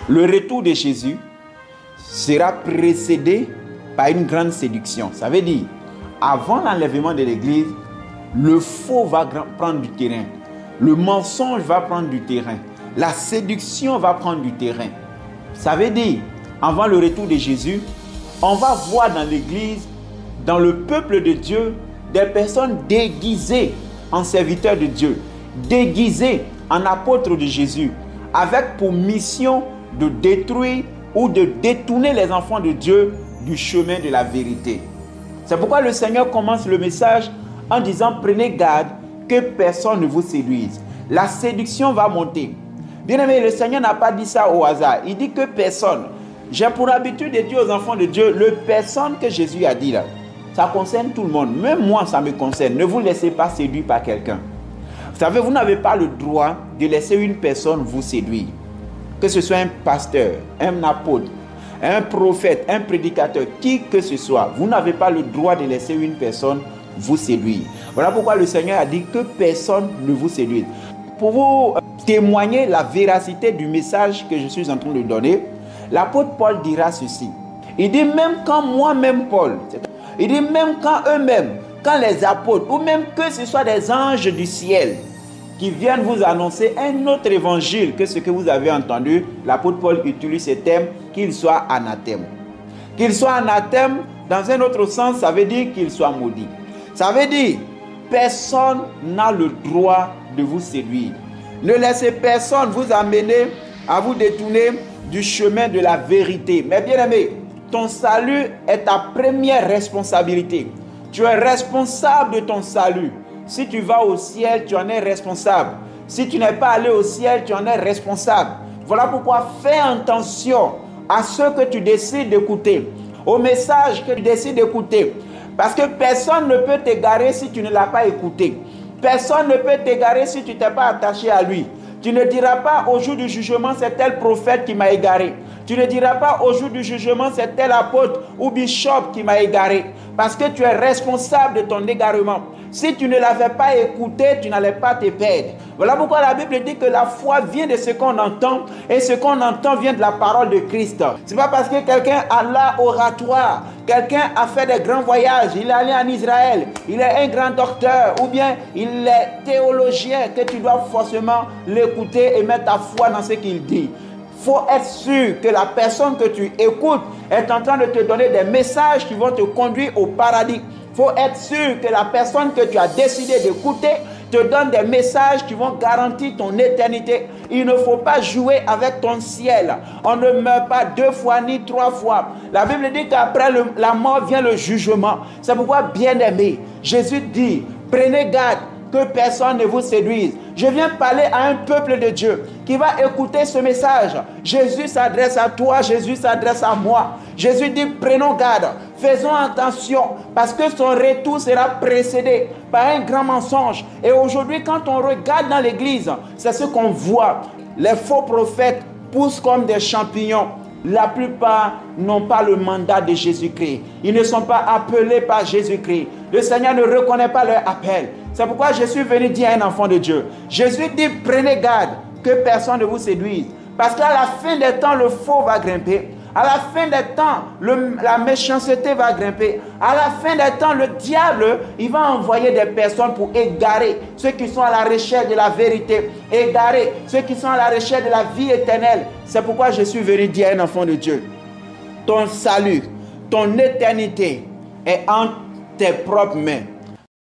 Le retour de Jésus sera précédé par une grande séduction. Ça veut dire, avant l'enlèvement de l'Église, le faux va prendre du terrain. Le mensonge va prendre du terrain. La séduction va prendre du terrain. Ça veut dire, avant le retour de Jésus, on va voir dans l'Église, dans le peuple de Dieu, des personnes déguisées en serviteurs de Dieu, déguisées en apôtres de Jésus, avec pour mission de détruire ou de détourner les enfants de Dieu du chemin de la vérité. C'est pourquoi le Seigneur commence le message en disant « Prenez garde que personne ne vous séduise ». La séduction va monter. Bien aimé, le Seigneur n'a pas dit ça au hasard. Il dit que personne. J'ai pour habitude de dire aux enfants de Dieu, le personne que Jésus a dit là, ça concerne tout le monde. Même moi, ça me concerne. Ne vous laissez pas séduire par quelqu'un. Vous savez, vous n'avez pas le droit de laisser une personne vous séduire. Que ce soit un pasteur, un apôtre, un prophète, un prédicateur, qui que ce soit, vous n'avez pas le droit de laisser une personne vous séduire. Voilà pourquoi le Seigneur a dit que personne ne vous séduise. Pour vous témoigner la véracité du message que je suis en train de donner, l'apôtre Paul dira ceci. Il dit même quand moi-même Paul, il dit même quand eux-mêmes, quand les apôtres, ou même que ce soit des anges du ciel qui viennent vous annoncer un autre évangile que ce que vous avez entendu, l'apôtre Paul utilise ce terme, qu'il soit anathème. Qu'il soit anathème, dans un autre sens, ça veut dire qu'il soit maudit. Ça veut dire, personne n'a le droit de vous séduire. Ne laissez personne vous amener à vous détourner du chemin de la vérité. Mais bien aimé, ton salut est ta première responsabilité. Tu es responsable de ton salut. Si tu vas au ciel, tu en es responsable. Si tu n'es pas allé au ciel, tu en es responsable. Voilà pourquoi fais attention à ce que tu décides d'écouter, au message que tu décides d'écouter. Parce que personne ne peut t'égarer si tu ne l'as pas écouté. Personne ne peut t'égarer si tu ne t'es pas attaché à lui. Tu ne diras pas au jour du jugement, c'est tel prophète qui m'a égaré. Tu ne diras pas au jour du jugement, c'est tel apôtre ou bishop qui m'a égaré. Parce que tu es responsable de ton égarement. Si tu ne l'avais pas écouté, tu n'allais pas te perdre. Voilà pourquoi la Bible dit que la foi vient de ce qu'on entend et ce qu'on entend vient de la parole de Christ. Ce n'est pas parce que quelqu'un a l'art oratoire, quelqu'un a fait des grands voyages, il est allé en Israël, il est un grand docteur ou bien il est théologien que tu dois forcément l'écouter et mettre ta foi dans ce qu'il dit. Il faut être sûr que la personne que tu écoutes est en train de te donner des messages qui vont te conduire au paradis. Il faut être sûr que la personne que tu as décidé d'écouter te donne des messages qui vont garantir ton éternité. Il ne faut pas jouer avec ton ciel. On ne meurt pas 2 fois ni 3 fois. La Bible dit qu'après la mort vient le jugement. C'est pourquoi, bien aimé, Jésus dit, prenez garde que personne ne vous séduise. Je viens parler à un peuple de Dieu qui va écouter ce message. Jésus s'adresse à toi, Jésus s'adresse à moi. Jésus dit, prenons garde, faisons attention, parce que son retour sera précédé par un grand mensonge. Et aujourd'hui, quand on regarde dans l'église, c'est ce qu'on voit. Les faux prophètes poussent comme des champignons. La plupart n'ont pas le mandat de Jésus-Christ. Ils ne sont pas appelés par Jésus-Christ. Le Seigneur ne reconnaît pas leur appel. C'est pourquoi je suis venu dire à un enfant de Dieu. Jésus dit, prenez garde que personne ne vous séduise. Parce qu'à la fin des temps, le faux va grimper. À la fin des temps, la méchanceté va grimper. À la fin des temps, le diable, il va envoyer des personnes pour égarer ceux qui sont à la recherche de la vérité. Égarer ceux qui sont à la recherche de la vie éternelle. C'est pourquoi je suis venu dire à un enfant de Dieu. Ton salut, ton éternité est entre tes propres mains.